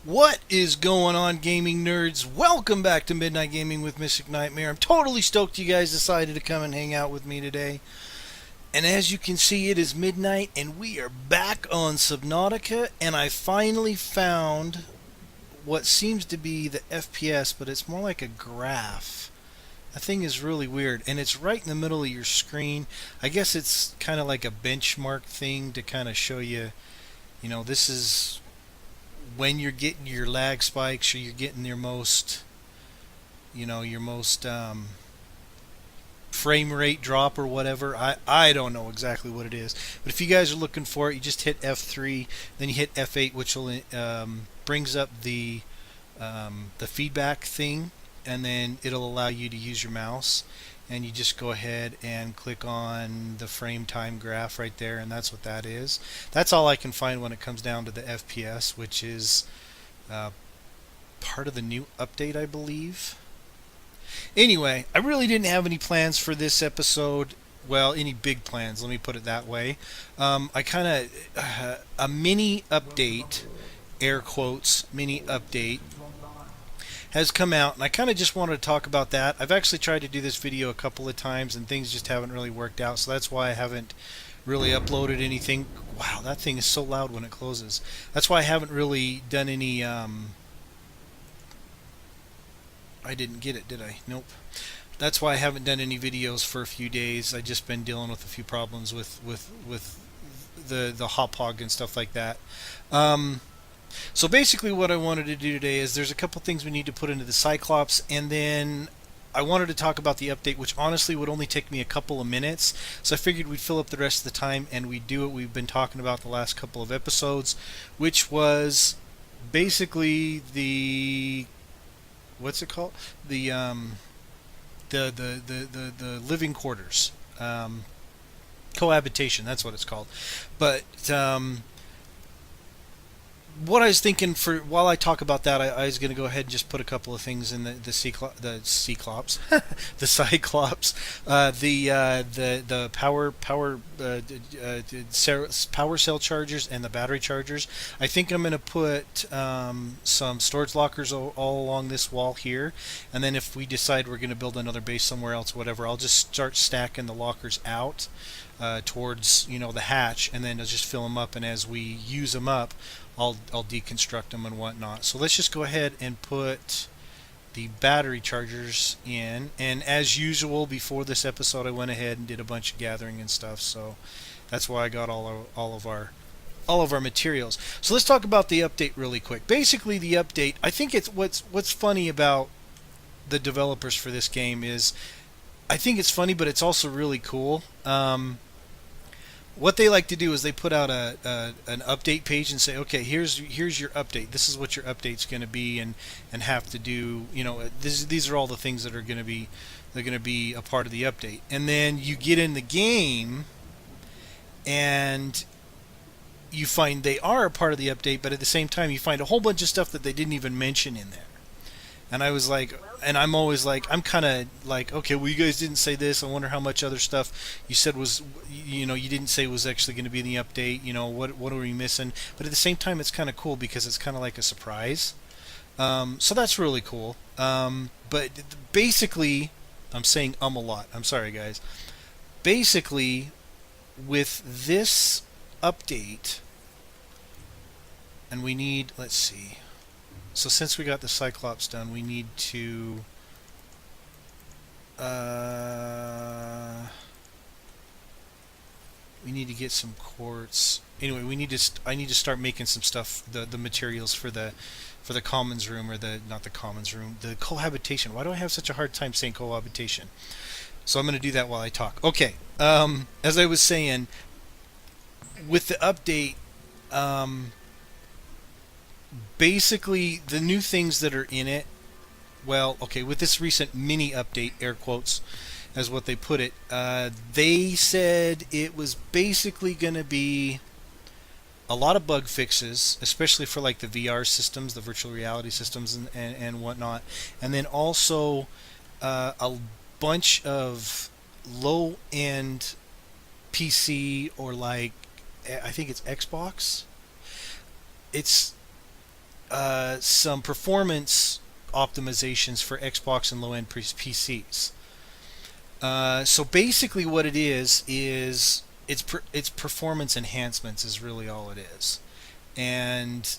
What is going on, gaming nerds? Welcome back to Midnight Gaming with Mystic Nightmare. I'm totally stoked you guys decided to come and hang out with me today. And as you can see, it is midnight and we are back on Subnautica, and I finally found what seems to be the FPS, but it's more like a graph. That thing is really weird, and it's right in the middle of your screen. I guess it's kind of like a benchmark thing to kind of show you, this is when you're getting your lag spikes, or you're getting your most frame rate drop or whatever. I don't know exactly what it is, but if you guys are looking for it, you just hit F3, then you hit F8, which will brings up the feedback thing, and then it'll allow you to use your mouse, and you just go ahead and click on the frame time graph right there, and that's what that is. That's all I can find when it comes down to the FPS, which is uh, part of the new update, I believe. Anyway, I really didn't have any plans for this episode. Well, any big plans, let me put it that way. I kind of, a mini update, air quotes, mini update, has come out, and I kind of just wanted to talk about that. I've actually tried to do this video a couple of times, and things just haven't really worked out, so that's why I haven't really uploaded anything. Wow, that thing is so loud when it closes. That's why I haven't really done any. I didn't get it, did I? Nope. That's why I haven't done any videos for a few days. I just been dealing with a few problems with the hop hog and stuff like that. Um, so basically, what I wanted to do today is there's a couple things we need to put into the Cyclops, and then I wanted to talk about the update, which honestly would only take me a couple of minutes. So I figured we'd fill up the rest of the time and we'd do what we've been talking about the last couple of episodes, which was basically the what's it called? The the living quarters. Cohabitation, that's what it's called. But what I was thinking, for while I talk about that, I was going to go ahead and just put a couple of things in the Cyclops, the Cyclops, the power cell chargers and the battery chargers. I think I'm going to put some storage lockers all along this wall here, and then if we decide we're going to build another base somewhere else, whatever, I'll just start stacking the lockers out towards the hatch, and then I'll just fill them up, and as we use them up, I'll deconstruct them and whatnot. So let's just go ahead and put the battery chargers in. And as usual, before this episode, I went ahead and did a bunch of gathering and stuff. So that's why I got all of our materials. So let's talk about the update really quick. Basically, the update, I think it's what's funny about the developers for this game is, I think it's funny, but it's also really cool. What they like to do is they put out an update page and say, okay, here's your update. This is what your update's going to be, and have to do. These are all the things that are going to be a part of the update. And then you get in the game, and you find they are a part of the update, but at the same time, you find a whole bunch of stuff that they didn't even mention in there. And I was like, and I'm always like, I'm kind of like, okay, well, you guys didn't say this. I wonder how much other stuff you said was, you didn't say was actually going to be in the update. What are we missing? But at the same time, it's kind of cool because it's kind of like a surprise. So that's really cool. But basically, I'm saying a lot. I'm sorry, guys. Basically, with this update, and we need, let's see. So since we got the Cyclops done, we need to get some quartz. Anyway, I need to start making some stuff, the materials for the commons room, or not the commons room, the cohabitation. Why do I have such a hard time saying cohabitation? So I'm going to do that while I talk. Okay. As I was saying, with the update, basically the new things that are in it, well, okay, with this recent mini update, air quotes, as what they put it, they said it was basically going to be a lot of bug fixes, especially for like the VR systems, the virtual reality systems, and whatnot, and then also a bunch of low end PC, or like, I think it's Xbox. It's some performance optimizations for Xbox and low-end PCs. So basically, what it is it's performance enhancements is really all it is. And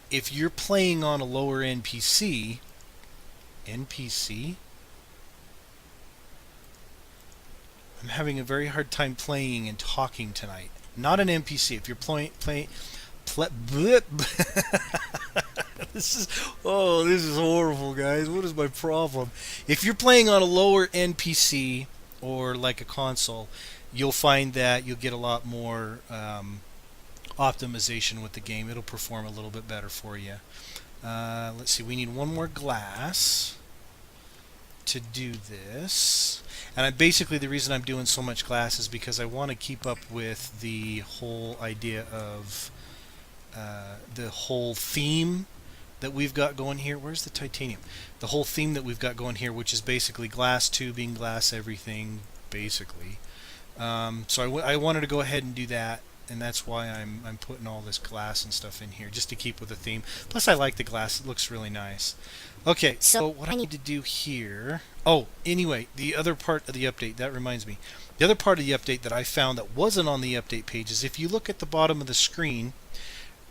if you're playing on a lower end PC, NPC, I'm having a very hard time playing and talking tonight. Not an NPC. If you're playing, this is horrible, guys. What is my problem? If you're playing on a lower end PC or like a console, you'll find that you'll get a lot more optimization with the game. It'll perform a little bit better for you. Let's see. We need one more glass to do this. And basically the reason I'm doing so much glass is because I want to keep up with the whole idea of the whole theme that we've got going here. Where's the titanium? The whole theme that we've got going here, which is basically glass tubing, glass everything, basically. So I wanted to go ahead and do that, and that's why I'm putting all this glass and stuff in here, just to keep with the theme. Plus, I like the glass. It looks really nice. Okay, so what I need to do here... Oh, anyway, the other part of the update, that reminds me. The other part of the update that I found that wasn't on the update page is if you look at the bottom of the screen,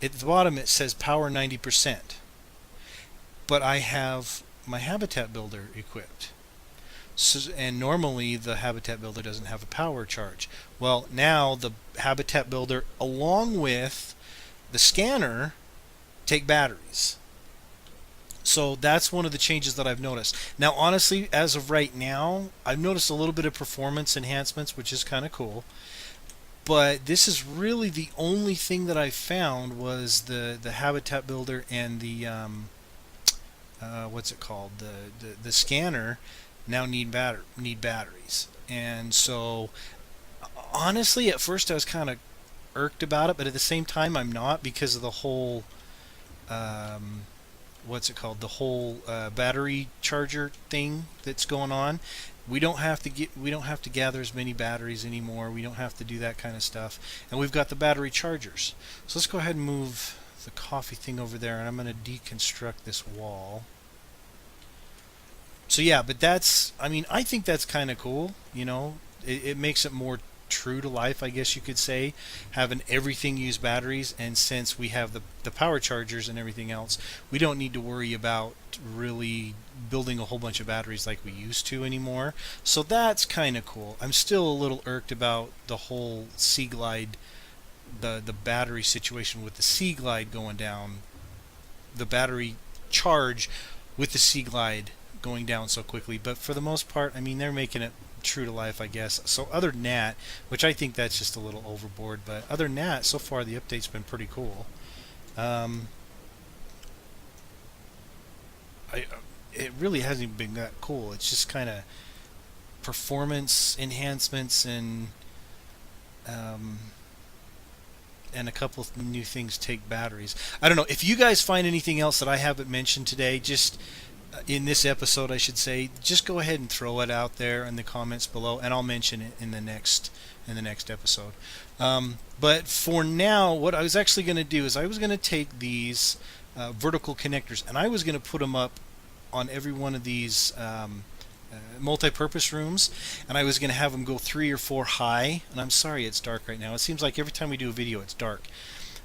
at the bottom it says power 90%. But I have my habitat builder equipped. So, and normally the habitat builder doesn't have a power charge. Well, now the habitat builder along with the scanner take batteries. So that's one of the changes that I've noticed. Now honestly, as of right now, I've noticed a little bit of performance enhancements, which is kind of cool. But this is really the only thing that I found was the habitat builder and the what's it called, the scanner now need batteries. And so honestly, at first I was kind of irked about it, but at the same time I'm not, because of the whole what's it called, the whole battery charger thing that's going on. We don't have to gather as many batteries anymore. We don't have to do that kind of stuff, and we've got the battery chargers. So let's go ahead and move the coffee thing over there, and I'm going to deconstruct this wall. So yeah, but that's, I mean, I think that's kind of cool. You know, it makes it more true to life, I guess you could say, having everything use batteries. And since we have the power chargers and everything else, we don't need to worry about really building a whole bunch of batteries like we used to anymore. So that's kind of cool. I'm still a little irked about the whole Sea Glide, the battery situation with the Sea Glide going down, the battery charge with the Sea Glide going down so quickly. But for the most part, I mean, they're making it true to life, I guess. So other than that, which I think that's just a little overboard, but other than that, so far the update's been pretty cool. It really hasn't been that cool. It's just kind of performance enhancements and a couple of new things take batteries. I don't know if you guys find anything else that I haven't mentioned today, just in this episode, I should say, just go ahead and throw it out there in the comments below, and I'll mention it in the next episode. But for now, what I was actually going to do is I was going to take these vertical connectors, and I was going to put them up on every one of these multi-purpose rooms, and I was going to have them go 3 or 4 high. And I'm sorry it's dark right now. It seems like every time we do a video it's dark.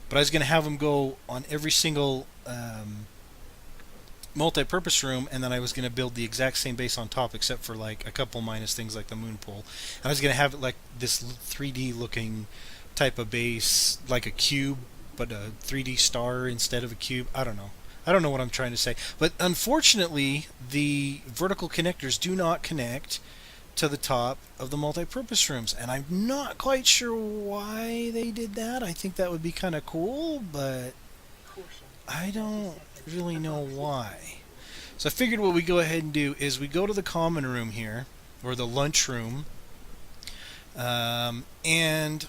But I was going to have them go on every single multi-purpose room, and then I was going to build the exact same base on top, except for like a couple minus things like the moon pool. And I was going to have it like this 3D looking type of base, like a cube, but a 3D star instead of a cube. I don't know what I'm trying to say. But unfortunately, the vertical connectors do not connect to the top of the multi-purpose rooms, and I'm not quite sure why they did that. I think that would be kind of cool, but I don't really know why. So I figured what we go ahead and do is we go to the common room here, or the lunch room, and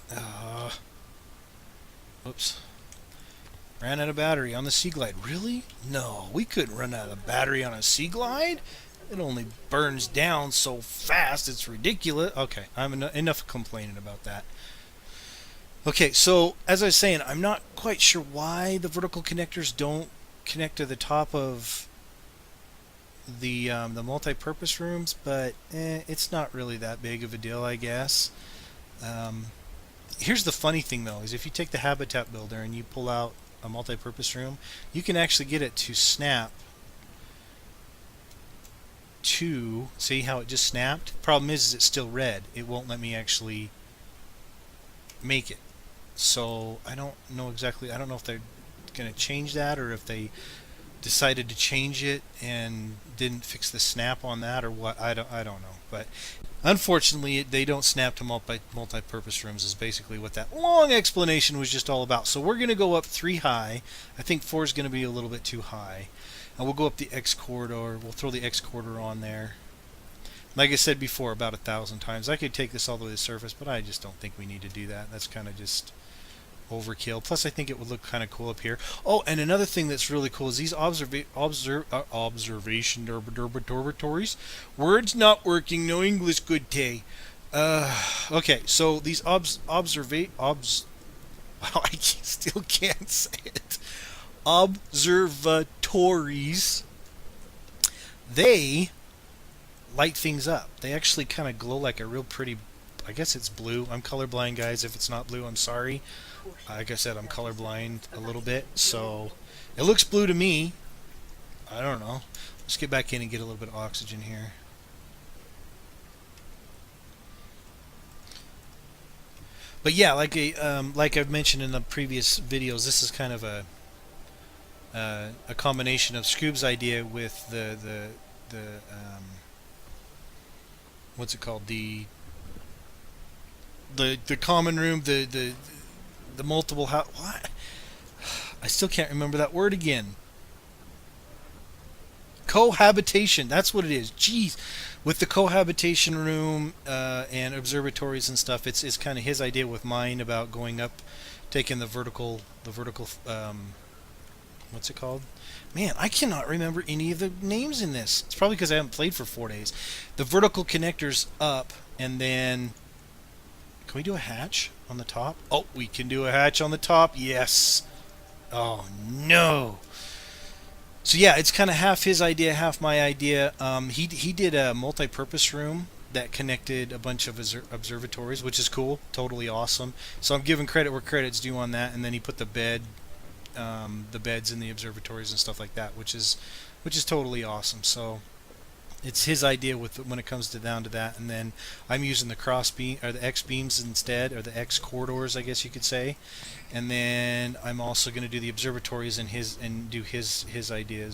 whoops, ran out of battery on the Sea Glide. Really? No, we couldn't run out of battery on a Sea Glide. It only burns down so fast, it's ridiculous. Okay, I'm enough complaining about that. Okay, so as I was saying, I'm not quite sure why the vertical connectors don't connect to the top of the multi-purpose rooms, but it's not really that big of a deal, I guess. Um, Here's the funny thing though, is if you take the habitat builder and you pull out a multi-purpose room, you can actually get it to snap to, see how it just snapped? Problem is it's still red. It won't let me actually make it. So I don't know exactly, I don't know if they're going to change that, or if they decided to change it and didn't fix the snap on that, or what. I don't know. But unfortunately, they don't snap to multi-purpose rooms is basically what that long explanation was just all about. So we're going to go up 3 high. I think 4 is going to be a little bit too high. And we'll go up the X corridor. We'll throw the X corridor on there. Like I said before, about 1,000 times. I could take this all the way to the surface, but I just don't think we need to do that. That's kind of just overkill. Plus, I think it would look kind of cool up here. Oh, and another thing that's really cool is these observation dormitories. Words not working, no English good day. Okay, so these wow, I still can't say it. Observatories. They light things up. They actually kind of glow like a real pretty, I guess it's blue. I'm colorblind, guys. If it's not blue, I'm sorry. Like I said, I'm colorblind a little bit, so it looks blue to me. I don't know. Let's get back in and get a little bit of oxygen here. But yeah, like I've mentioned in the previous videos, this is kind of a combination of Scoob's idea with the what's it called, the common room, the multiple house. What? I still can't remember that word again. Cohabitation. That's what it is. Jeez, with the cohabitation room and observatories and stuff, it's kind of his idea with mine about going up, taking the vertical what's it called? Man, I cannot remember any of the names in this. It's probably because I haven't played for 4 days. The vertical connectors up, and then can we do a hatch on the top? Oh, we can do a hatch on the top. Yes. Oh no. So yeah, it's kind of half his idea, half my idea. He did a multi-purpose room that connected a bunch of observatories, which is cool, totally awesome. So I'm giving credit where credit's due on that. And then he put the beds in the observatories and stuff like that, which is totally awesome. So it's his idea when it comes down to that. And then I'm using the cross beam or the X beams instead, or the X corridors, I guess you could say. And then I'm also going to do the observatories and do his idea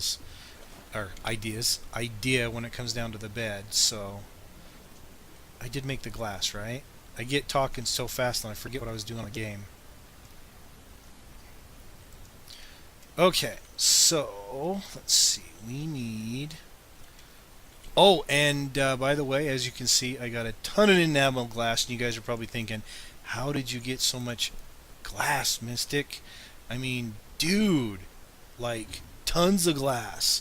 when it comes down to the bed. So I did make the glass, right? I get talking so fast and I forget what I was doing on the game. Okay, so let's see. We need. Oh, and by the way, as you can see, I got a ton of enamel glass, and you guys are probably thinking, how did you get so much glass, Mystic? I mean, dude, like tons of glass.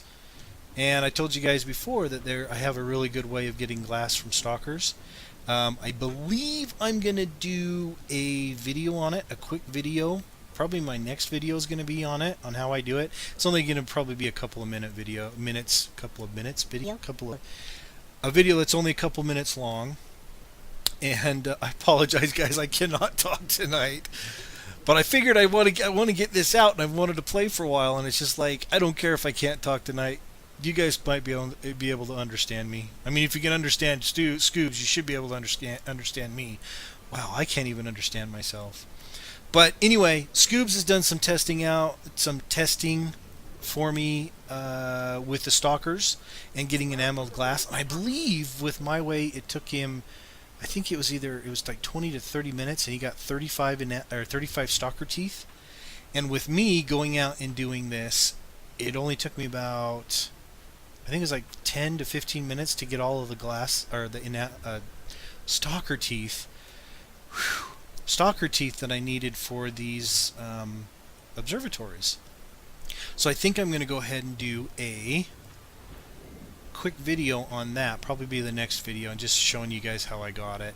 And I told you guys before that I have a really good way of getting glass from stalkers. I believe I'm gonna do a video on it, a quick video. Probably my next video is going to be on it, on how I do it. It's only going to probably be a couple of minutes video, a video that's only a couple minutes long. And I apologize, guys, I cannot talk tonight. But I figured I want to get this out, and I've wanted to play for a while, and it's just like, I don't care if I can't talk tonight. You guys might be able to understand me. I mean, if you can understand Scoobs, you should be able to understand me. Wow, I can't even understand myself. But anyway, Scoobs has done some testing for me with the stalkers and getting enameled glass. And I believe with my way, it took him, I think it was like 20 to 30 minutes, and he got 35 stalker teeth. And with me going out and doing this, it only took me about, I think it was like 10 to 15 minutes to get all of the glass, or the stalker teeth. Whew. Stalker teeth that I needed for these observatories. So I think I'm going to go ahead and do a quick video on that. Probably be the next video, and just showing you guys how I got it.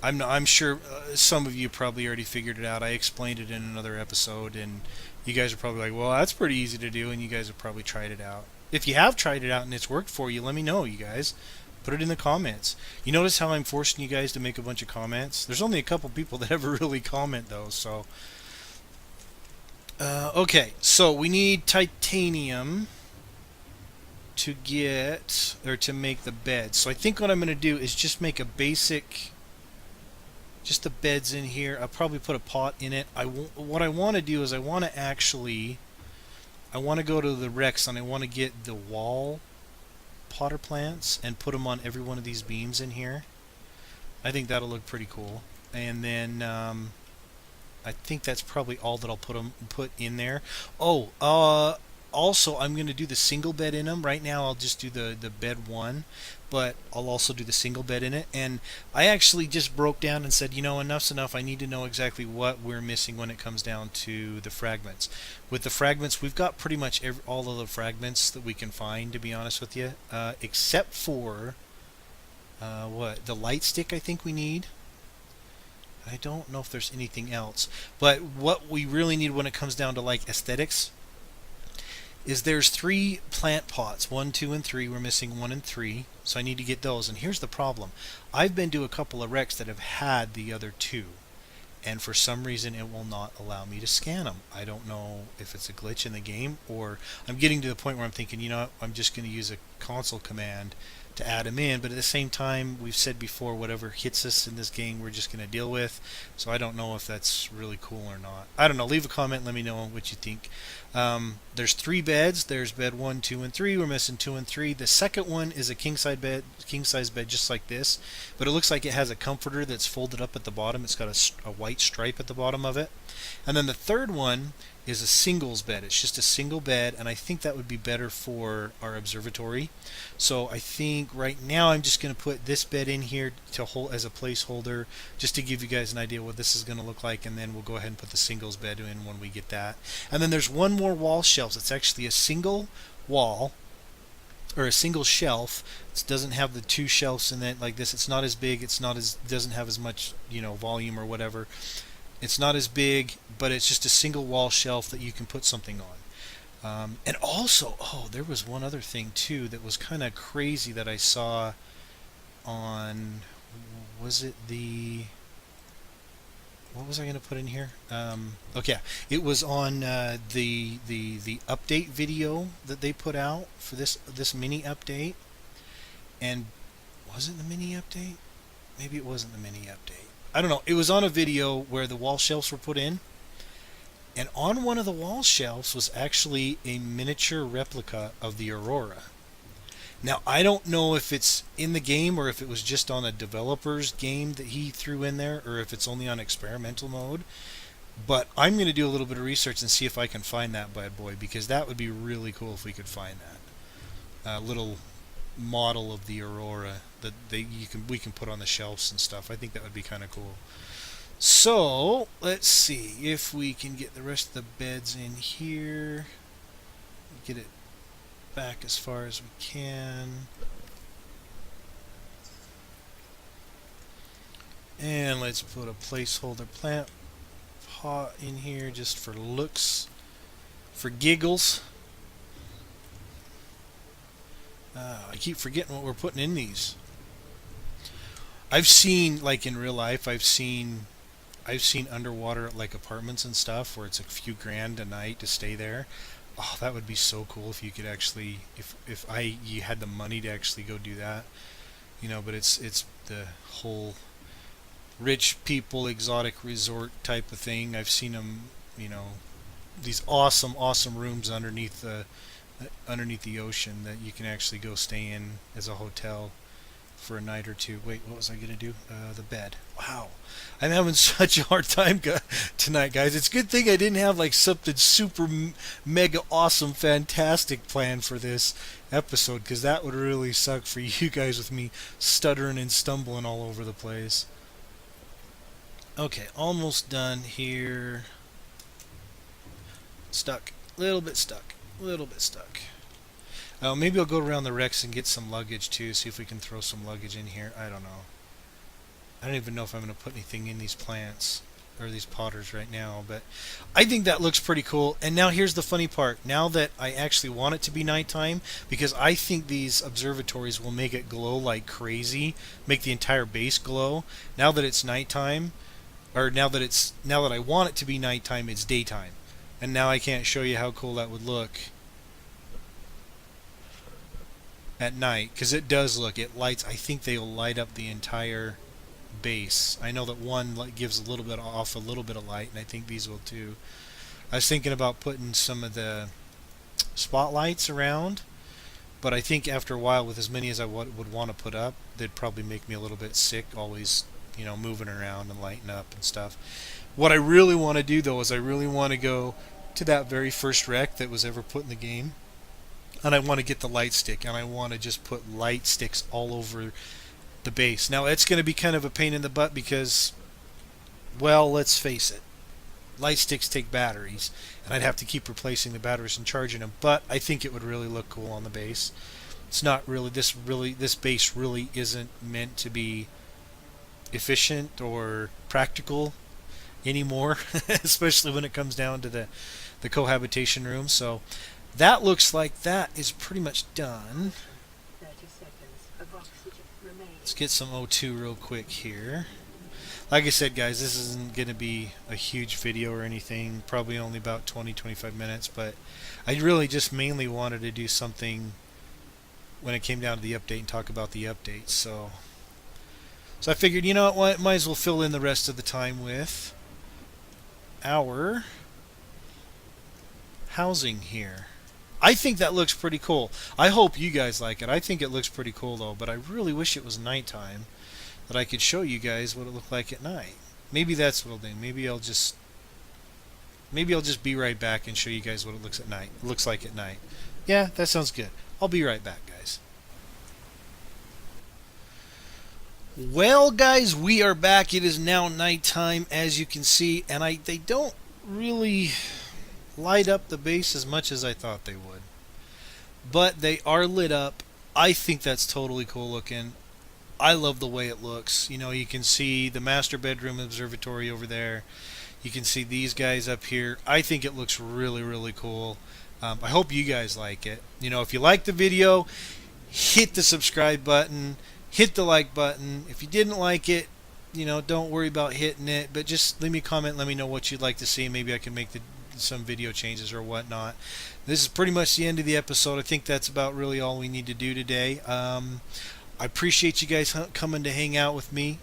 I'm sure some of you probably already figured it out. I explained it in another episode, and you guys are probably like, "Well, that's pretty easy to do," and you guys have probably tried it out. If you have tried it out and it's worked for you, let me know, you guys. Put it in the comments. You notice how I'm forcing you guys to make a bunch of comments? There's only a couple people that ever really comment though, so. Okay, so we need titanium to get, or to make the bed. So I think what I'm going to do is just make a basic, just the beds in here. I'll probably put a pot in it. What I want to do is I want to actually, I want to go to the Rex and I want to get the wall potter plants and put them on every one of these beams in here. I think that'll look pretty cool. And then I think that's probably all that I'll put in there. Oh, also I'm going to do the single bed in them. Right now I'll just do the bed one, but I'll also do the single bed in it. And I actually just broke down and said, you know, enough's enough. I need to know exactly what we're missing when it comes down to the fragments. With the fragments, we've got pretty much all of the fragments that we can find, to be honest with you, except for what, the light stick I think we need. I don't know if there's anything else. But what we really need when it comes down to like aesthetics is there's 3 plant pots, 1, 2, and 3. We're missing 1 and 3, so I need to get those. And here's the problem. I've been to a couple of wrecks that have had the other 2, and for some reason it will not allow me to scan them. I don't know if it's a glitch in the game, or I'm getting to the point where I'm thinking, you know what, I'm just going to use a console command to add them in, but at the same time, we've said before, whatever hits us in this game, we're just going to deal with. So I don't know if that's really cool or not. I don't know. Leave a comment. Let me know what you think. There's 3 beds. There's bed 1, 2, and 3. We're missing 2 and 3. The second one is a king size bed, just like this, but it looks like it has a comforter that's folded up at the bottom. It's got a white stripe at the bottom of it. And then the third one is a singles bed. It's just a single bed, and I think that would be better for our observatory. So I think right now I'm just going to put this bed in here to hold as a placeholder, just to give you guys an idea what this is going to look like, and then we'll go ahead and put the singles bed in when we get that. And then there's one more wall shelf. It's actually a single wall, or a single shelf. It doesn't have the 2 shelves in it like this. It's not as big. It's not as, doesn't have as much, you know, volume or whatever. It's not as big, but it's just a single wall shelf that you can put something on. And also, oh, there was one other thing too that was kind of crazy that I saw on, was it the, what was I going to put in here? Okay, it was on the update video that they put out for this mini update. And was it the mini update? Maybe it wasn't the mini update. I don't know. It was on a video where the wall shelves were put in, and on one of the wall shelves was actually a miniature replica of the Aurora. Now, I don't know if it's in the game or if it was just on a developer's game that he threw in there, or if it's only on experimental mode, but I'm going to do a little bit of research and see if I can find that bad boy, because that would be really cool if we could find that little model of the Aurora that we can put on the shelves and stuff. I think that would be kind of cool. So let's see if we can get the rest of the beds in here. Get it back as far as we can. And let's put a placeholder plant pot in here just for looks, for giggles. I keep forgetting what we're putting in these. I've seen, like in real life, I've seen underwater like apartments and stuff where it's a few grand a night to stay there. Oh, that would be so cool if you could actually, if you had the money to actually go do that, you know. But it's the whole rich people exotic resort type of thing. I've seen them, you know, these awesome rooms underneath the ocean that you can actually go stay in as a hotel for a night or two. Wait, what was I going to do? The bed. Wow. I'm having such a hard time tonight, guys. It's a good thing I didn't have like something super mega awesome fantastic plan for this episode, because that would really suck for you guys with me stuttering and stumbling all over the place. Okay, almost done here. Stuck. Little bit stuck. Maybe I'll go around the Rex and get some luggage too, see if we can throw some luggage in here. I don't know. I don't even know if I'm going to put anything in these plants or these potters right now, but I think that looks pretty cool. And now here's the funny part. Now that I actually want it to be nighttime, because I think these observatories will make it glow like crazy, make the entire base glow. Now that it's nighttime, or now that I want it to be nighttime, it's daytime. And now I can't show you how cool that would look at night, because it does look, it lights, I think they'll light up the entire base. I know that one gives a little bit off a little bit of light, and I think these will too. I was thinking about putting some of the spotlights around, but I think after a while, with as many as I would want to put up, they'd probably make me a little bit sick, always, moving around and lighting up and stuff. What I really want to do, though, is I really want to go to that very first wreck that was ever put in the game, and I want to get the light stick, and I want to just put light sticks all over the base. Now, it's going to be kind of a pain in the butt because, well, let's face it, light sticks take batteries, and I'd have to keep replacing the batteries and charging them, but I think it would really look cool on the base. It's not really, this base really isn't meant to be efficient or practical anymore, especially when it comes down to the cohabitation room. So that looks like that is pretty much done. 30 seconds of oxygen remaining. Let's get some O2 real quick here. Like I said, guys, this isn't going to be a huge video or anything, probably only about 20-25 minutes, but I really just mainly wanted to do something when it came down to the update and talk about the updates. So I figured, you know what, might as well fill in the rest of the time with our housing here. I think that looks pretty cool. I hope you guys like it. I think it looks pretty cool, though, but I really wish it was nighttime, that I could show you guys what it looked like at night. Maybe that's what I'll do. Maybe I'll just be right back and show you guys what it looks like at night. Yeah, that sounds good. I'll be right back, guys. Well, guys, we are back. It is now nighttime, as you can see, and they don't really light up the base as much as I thought they would, but they are lit up. I think that's totally cool looking. I love the way it looks. You can see the master bedroom observatory over there. You can see these guys up here. I think it looks really, really cool. I hope you guys like it. If you like the video, hit the subscribe button, hit the like button. If you didn't like it, don't worry about hitting it, but just leave me a comment, let me know what you'd like to see. Maybe I can make some video changes or whatnot. This is pretty much the end of the episode. I think that's about really all we need to do today. I appreciate you guys coming to hang out with me.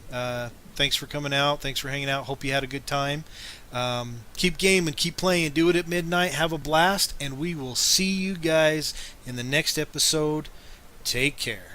Thanks for coming out. Thanks for hanging out. Hope you had a good time. Keep gaming, keep playing, do it at midnight. Have a blast, and we will see you guys in the next episode. Take care.